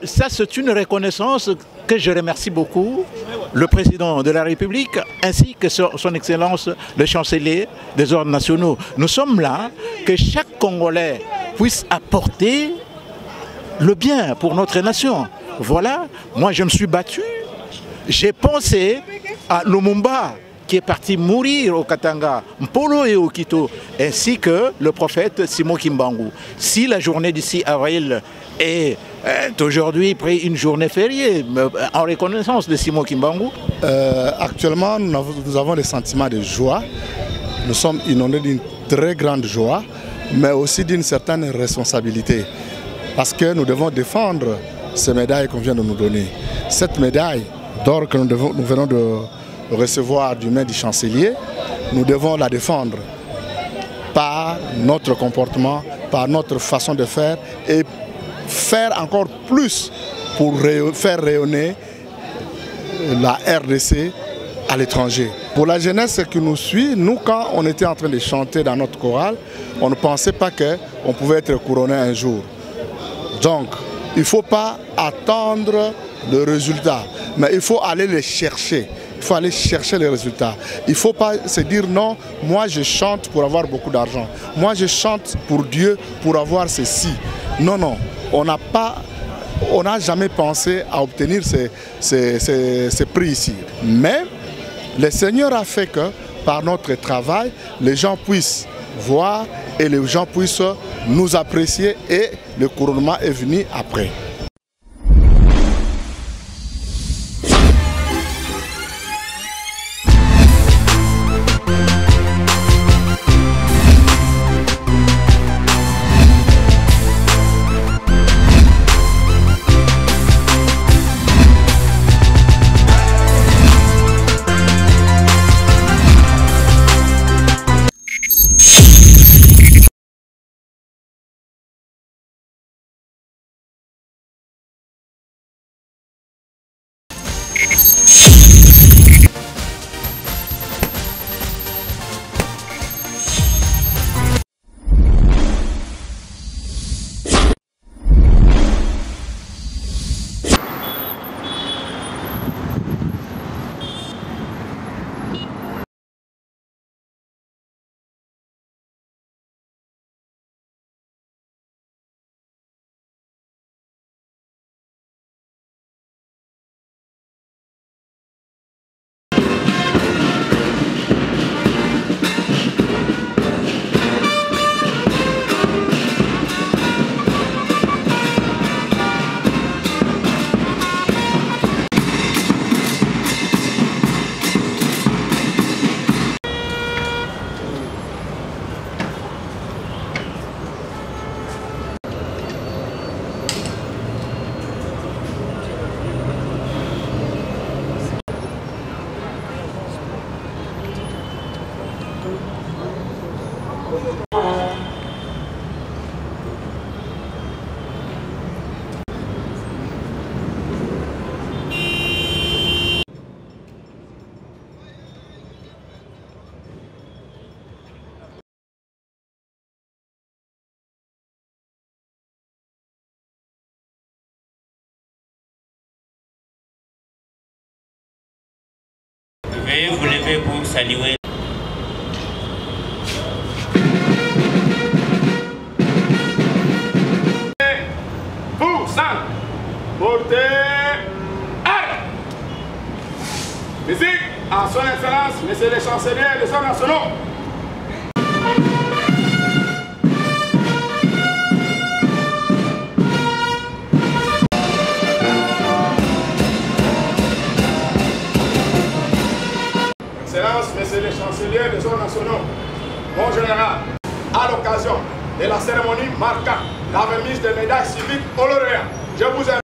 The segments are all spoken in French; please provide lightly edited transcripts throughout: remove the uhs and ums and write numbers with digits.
ça c'est une reconnaissance que je remercie beaucoup le président de la République ainsi que son Excellence le chancelier des ordres nationaux. Nous sommes là, que chaque Congolais puisse apporter le bien pour notre nation. Voilà, moi je me suis battu, j'ai pensé à Lumumba qui est parti mourir au Katanga, Mpolo et au Quito, ainsi que le prophète Simon Kimbangu. Si la journée du 6 avril est aujourd'hui une journée fériée en reconnaissance de Simon Kimbangu. Actuellement, nous avons des sentiments de joie. Nous sommes inondés d'une très grande joie, mais aussi d'une certaine responsabilité. Parce que nous devons défendre ces médailles qu'on vient de nous donner. Cette médaille d'or que nous venons de recevoir du main du chancelier, nous devons la défendre par notre comportement, par notre façon de faire et faire encore plus pour faire rayonner la RDC à l'étranger. Pour la jeunesse qui nous suit, nous quand on était en train de chanter dans notre chorale, on ne pensait pas qu'on pouvait être couronné un jour. Donc, il ne faut pas attendre le résultat, mais il faut aller les chercher. Il faut aller chercher les résultats. Il ne faut pas se dire non, moi je chante pour avoir beaucoup d'argent. Moi je chante pour Dieu pour avoir ceci. Non, non, on n'a jamais pensé à obtenir ces prix ici. Mais le Seigneur a fait que par notre travail, les gens puissent voir et les gens puissent nous apprécier et le couronnement est venu après. Veuillez vous lever pour saluer. Pour 5, portez, arrêt. Musique, en son excellence, messieurs les chanceliers des ordres nationaux. Excellences, messieurs les chanceliers des ordres nationaux, mon général, à l'occasion de la cérémonie marquant la remise des médailles civiques aux lauréats, je vous invite.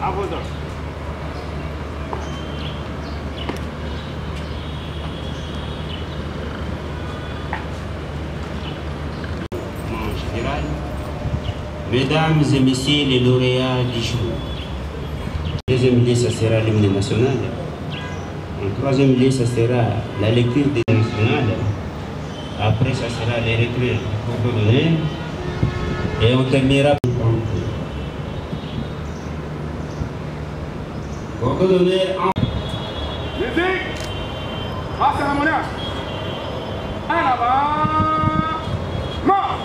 À vos ordres. Mesdames et messieurs les lauréats du jour. Deuxième lieu, ça sera l'hymne national. En troisième lieu, ça sera la lecture des nationales. Après, ça sera les retraits du coordonné. Et on terminera par coordonné en... Musique, pas cérémonial. En avant, mort.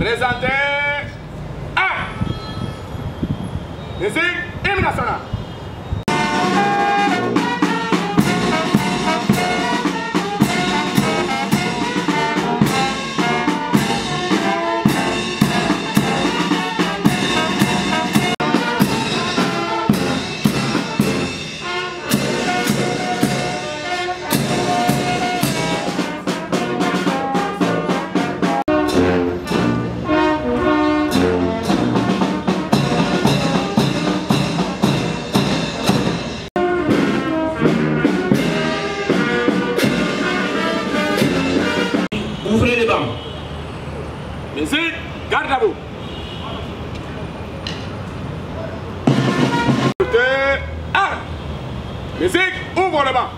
Présentez 1. Musique, hymne national. Ouvrez les bancs. Musique, garde à vous. Musique, ouvre le banc.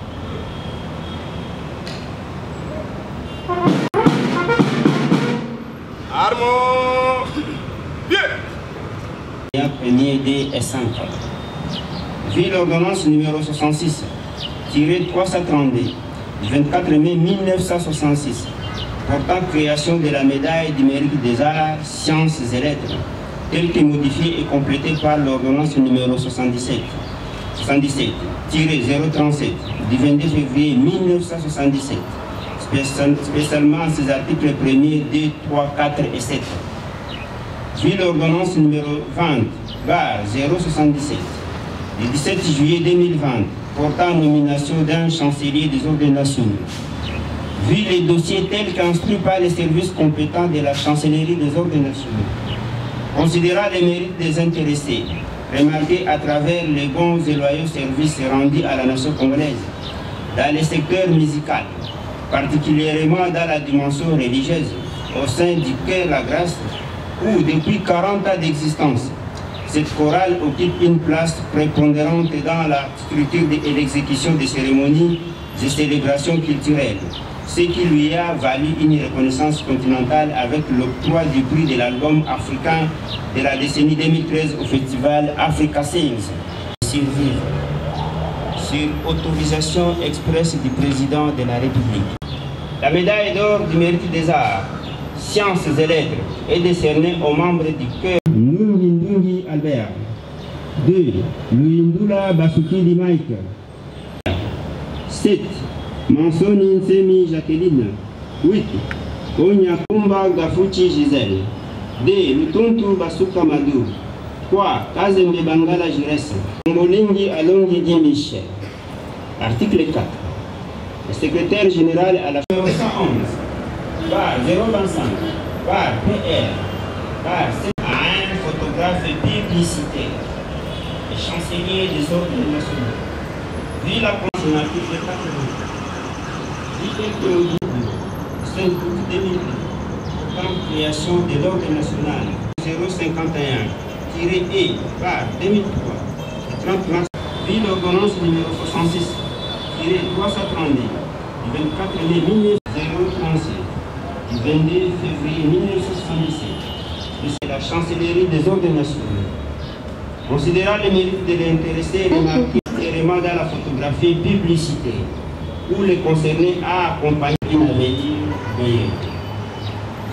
Armo, pied. Premier D et 5. Vu l'ordonnance numéro 66, tirée 332, du 24 mai 1966, portant création de la médaille du mérite des arts, sciences et lettres, telle que modifiée et complétée par l'ordonnance numéro 77, tirée 037, du 22 février 1977, spécialement ses articles 1er, 2, 3, 4 et 7. Puis l'ordonnance numéro 20/077, du 17 juillet 2020, portant nomination d'un chancelier des ordres nationaux. Vu les dossiers tels qu'instruits par les services compétents de la chancellerie des ordres nationaux, considérant les mérites des intéressés, remarqués à travers les bons et loyaux services rendus à la nation congolaise, dans le secteur musical, particulièrement dans la dimension religieuse, au sein du Chœur La Grâce, où depuis 40 ans d'existence, cette chorale occupe une place prépondérante dans la structure et l'exécution des cérémonies et célébrations culturelles, ce qui lui a valu une reconnaissance continentale avec l'octroi du prix de l'album africain de la décennie 2013 au festival Africa Sings. Survivre sur autorisation expresse du président de la République. La médaille d'or du mérite des arts, sciences et lettres est décernée aux membres du Chœur Ndungi Albert. 2. Luindula Basukili Mike. 7. Mansoni Nsemi Jacqueline. 8. Onyakumba Gafuchi Gisèle. D. Lutuntu Basuka Madou. Pourquoi Kazembe Bangala Jurès, Molingi Alongi Di Michel. Article 4. Le secrétaire général à la 111, par 025, par PR, par à un photographe publicitaire, le chancelier des ordres nationaux. Vu la convention article 80, dit que 5 août 2000, portant création de l'ordre national 051-E par 2003, le 30 mars, vu l'ordonnance numéro 66, 332, du 24 mai 1936, du 22 février 1977, c'est la chancellerie des ordres nationaux. Considérant le mérite de l'intéressé remarqué clairement dans la photographie publicitaire, où le concerné a accompagné une avenir meilleure.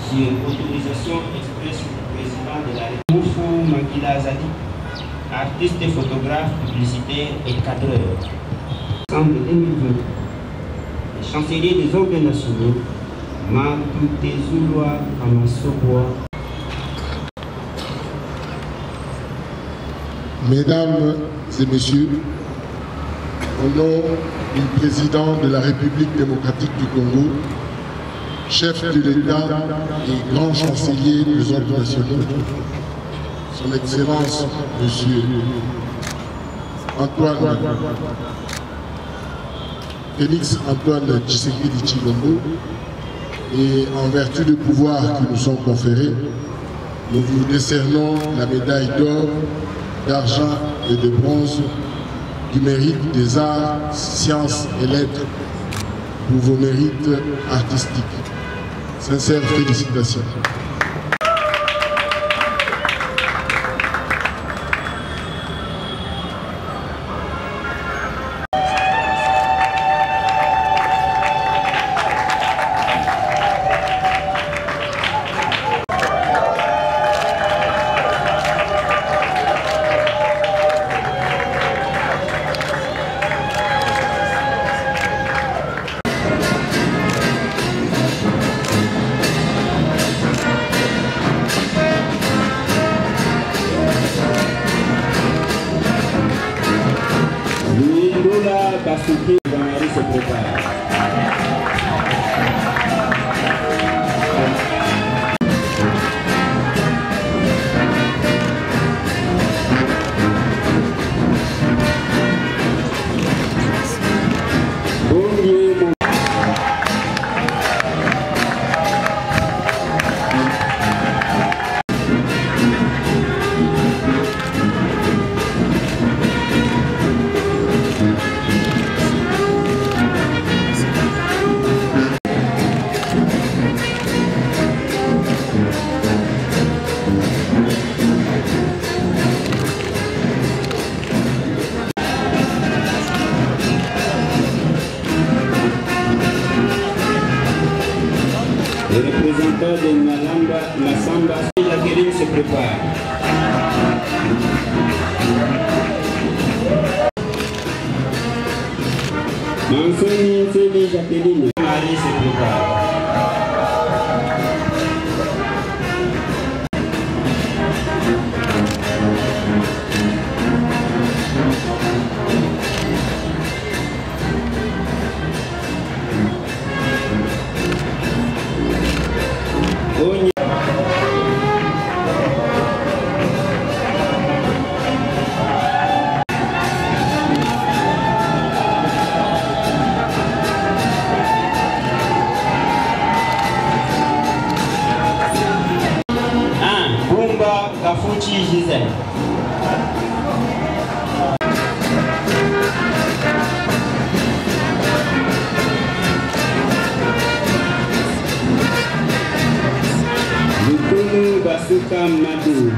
Sur autorisation expresse du président de la République, Moufou Makila Azadi, artiste, photographe, publicitaire et cadreur. En 2020, le chancelier des ordres nationaux, Mantutezulwa Amasobwa. Mesdames et messieurs, au nom du président de la République démocratique du Congo, chef de l'État et grand chancelier des ordres nationaux, son Excellence, Monsieur Antoine Félix Antoine Tshisekedi Tshilombo, et en vertu du pouvoir qui nous sont conférés, nous vous décernons la médaille d'or, d'argent et de bronze du mérite des arts, sciences et lettres pour vos mérites artistiques. Sincères félicitations. Basuki Banari se prépare. Le représentant de Massamba, Jacqueline se prépare. Mansoni Jacqueline, Marie se prépare. Kafuchi Gisèle. Lukunu Basuka Madou.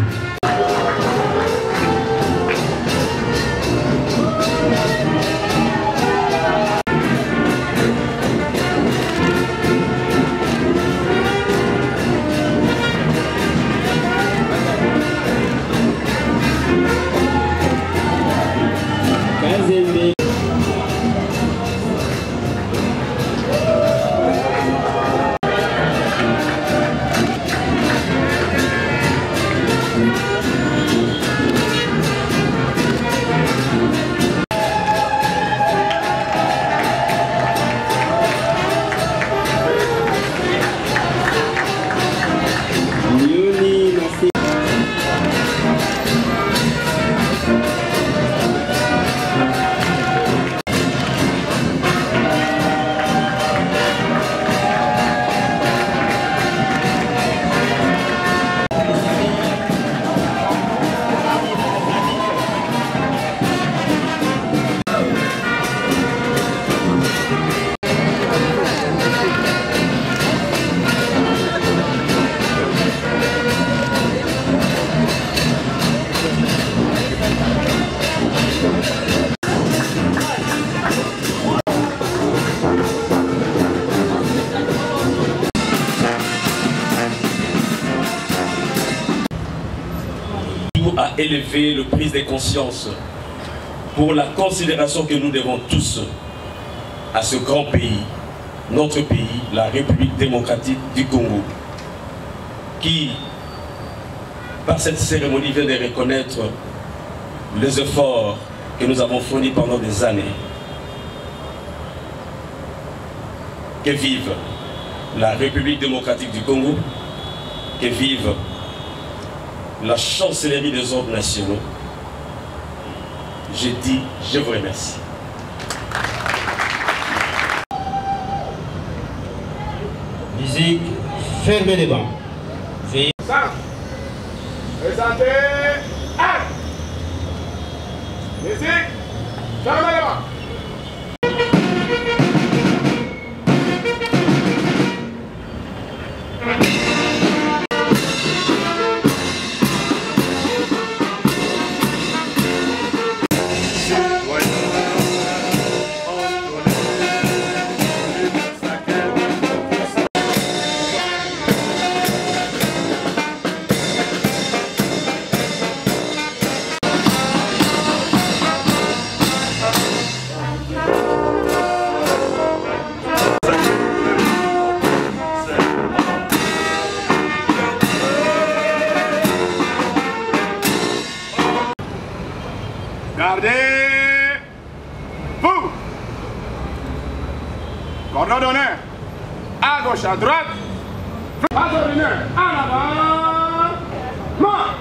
à élever le prise de conscience pour la considération que nous devons tous à ce grand pays, notre pays, la République démocratique du Congo, qui, par cette cérémonie, vient de reconnaître les efforts que nous avons fournis pendant des années. Que vive la République démocratique du Congo, que vive la chancellerie des ordres nationaux. Je dis, je vous remercie. Musique, fermez les bancs. Présentez, acte. Musique, fermez les bancs. Gardez-vous. Cordon d'honneur à gauche, à droite. Pas d'honneur en avant. Mort.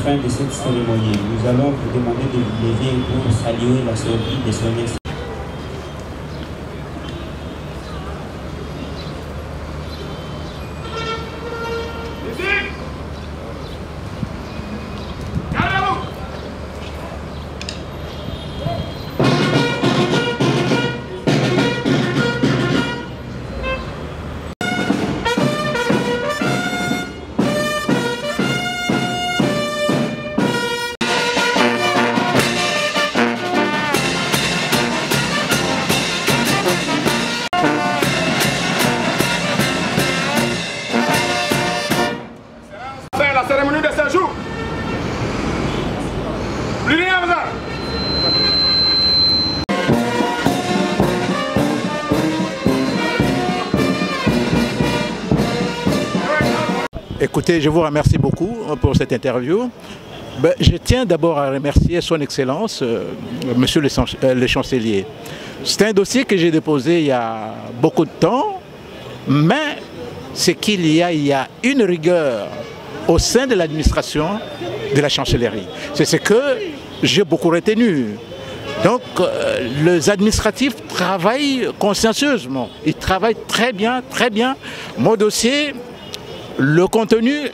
De cette cérémonie, nous allons vous demander de vous lever pour saluer la sortie de son excellence. La cérémonie de ce jour. Plus rien besoin. Écoutez, je vous remercie beaucoup pour cette interview. Je tiens d'abord à remercier Son Excellence, Monsieur le Chancelier. C'est un dossier que j'ai déposé il y a beaucoup de temps, mais c'est qu'il y a une rigueur au sein de l'administration de la chancellerie. C'est ce que j'ai beaucoup retenu. Donc, les administratifs travaillent consciencieusement. Ils travaillent très bien, très bien. Mon dossier, le contenu,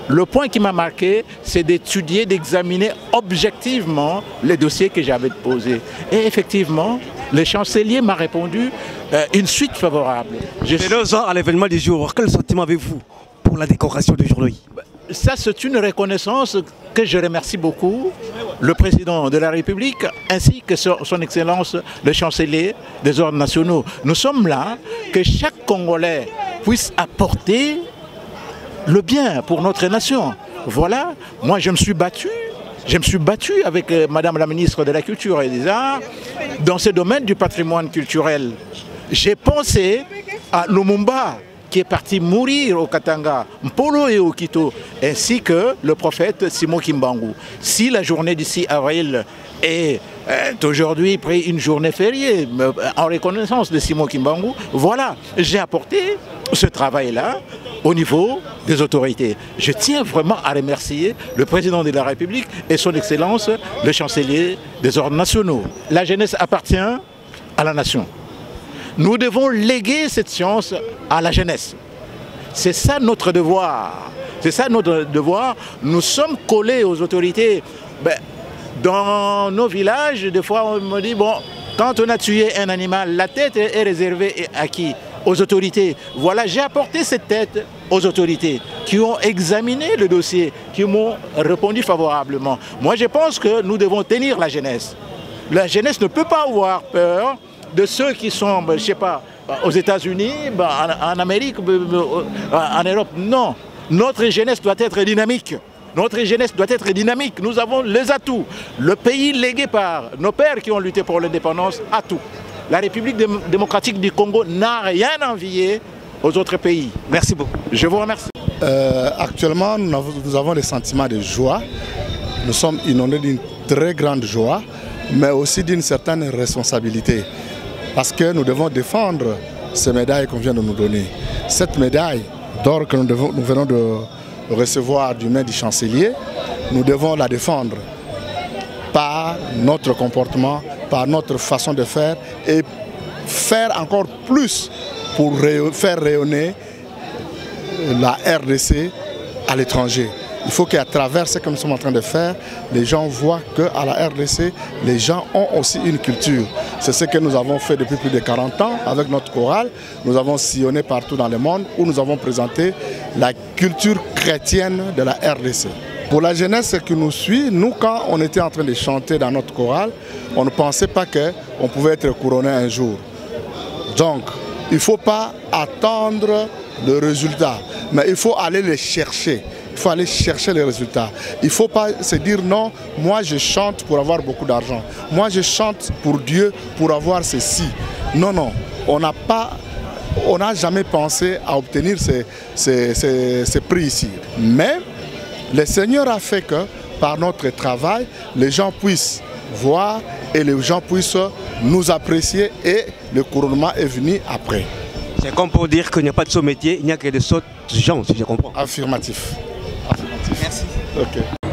le point qui m'a marqué, c'est d'étudier, d'examiner objectivement les dossiers que j'avais posés. Et effectivement, le chancelier m'a répondu une suite favorable. C'est 2 ans à l'événement du jour. Quel sentiment avez-vous pour la décoration d'aujourd'hui? Ça, c'est une reconnaissance que je remercie beaucoup le président de la République ainsi que son Excellence le chancelier des ordres nationaux. Nous sommes là, que chaque Congolais puisse apporter le bien pour notre nation. Voilà, moi je me suis battu avec Madame la ministre de la Culture et des Arts dans ce domaine du patrimoine culturel. J'ai pensé à Lumumba, qui est parti mourir au Katanga, Mpolo et au Quito, ainsi que le prophète Simon Kimbangu. Si la journée du 6 avril est aujourd'hui pris une journée fériée en reconnaissance de Simon Kimbangu, voilà, j'ai apporté ce travail-là au niveau des autorités. Je tiens vraiment à remercier le président de la République et son Excellence, le chancelier des ordres nationaux. La jeunesse appartient à la nation. Nous devons léguer cette science à la jeunesse. C'est ça notre devoir. C'est ça notre devoir. Nous sommes collés aux autorités. Dans nos villages, des fois on me dit, bon, quand on a tué un animal, la tête est réservée à qui? Aux autorités. Voilà, j'ai apporté cette tête aux autorités qui ont examiné le dossier, qui m'ont répondu favorablement. Moi, je pense que nous devons tenir la jeunesse. La jeunesse ne peut pas avoir peur de ceux qui sont, je ne sais pas, aux États-Unis, en Amérique, en Europe. Non, notre jeunesse doit être dynamique. Notre jeunesse doit être dynamique. Nous avons les atouts. Le pays légué par nos pères qui ont lutté pour l'indépendance a tout. La République démocratique du Congo n'a rien envié aux autres pays. Merci beaucoup. Je vous remercie. Actuellement, nous avons des sentiments de joie. Nous sommes inondés d'une très grande joie, mais aussi d'une certaine responsabilité. Parce que nous devons défendre ces médailles qu'on vient de nous donner. Cette médaille d'or que nous venons de recevoir du main du chancelier, nous devons la défendre par notre comportement, par notre façon de faire et faire encore plus pour faire rayonner la RDC à l'étranger. Il faut qu'à travers ce que nous sommes en train de faire, les gens voient qu'à la RDC, les gens ont aussi une culture. C'est ce que nous avons fait depuis plus de 40 ans avec notre chorale. Nous avons sillonné partout dans le monde où nous avons présenté la culture chrétienne de la RDC. Pour la jeunesse qui nous suit, nous quand on était en train de chanter dans notre chorale, on ne pensait pas qu'on pouvait être couronné un jour. Donc, il ne faut pas attendre le résultat, mais il faut aller les chercher. Il faut aller chercher les résultats. Il ne faut pas se dire non, moi je chante pour avoir beaucoup d'argent. Moi je chante pour Dieu pour avoir ceci. Non, non, on n'a jamais pensé à obtenir ces prix ici. Mais le Seigneur a fait que par notre travail, les gens puissent voir et les gens puissent nous apprécier et le couronnement est venu après. C'est comme pour dire qu'il n'y a pas de saut métier, il n'y a que de sauts gens, si je comprends. Affirmatif. Merci. Okay.